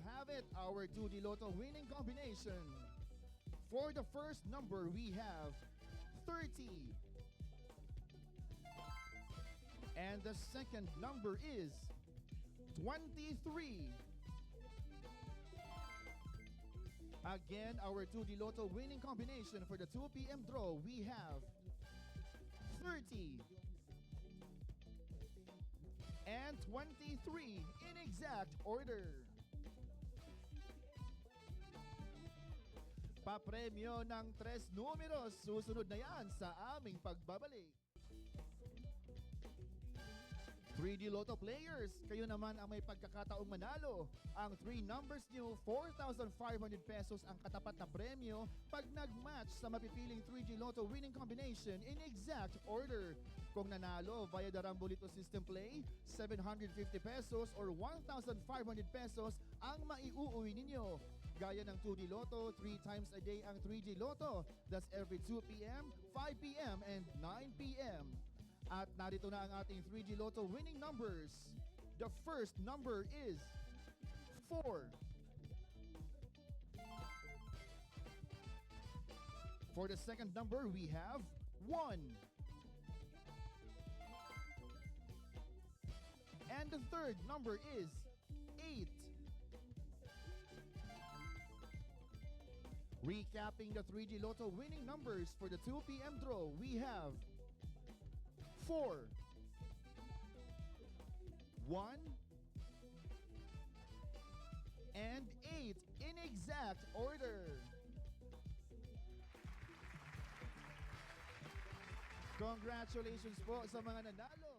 have it, our 2D Lotto winning combination. For the first number, we have 30. And the second number is 23. Again, our 2D Lotto winning combination for the 2 p.m. draw, we have 30 and 23 in exact order. Papremyo ng 3 numeros, susunod na yan sa aming pagbabalik. 3D Lotto players, kayo naman ang may pagkakataong manalo. Ang 3 numbers nyo, 4,500 pesos ang katapat na premyo pag nag-match sa mapipiling 3D Lotto winning combination in exact order. Kung nanalo via the Rambolito system play, 750 pesos or 1,500 pesos ang maiuuwi ninyo. Gaya ng 2D Lotto, 3 times a day ang 3D Lotto. That's every 2 p.m., 5 p.m., and 9 p.m. At narito na ang ating 3D Lotto winning numbers. The first number is 4. For the second number, we have 1. And the third number is 8. Recapping the 3D Lotto winning numbers for the 2 p.m. draw, we have 4, 1, and 8 in exact order. Congratulations po sa mga nanalo.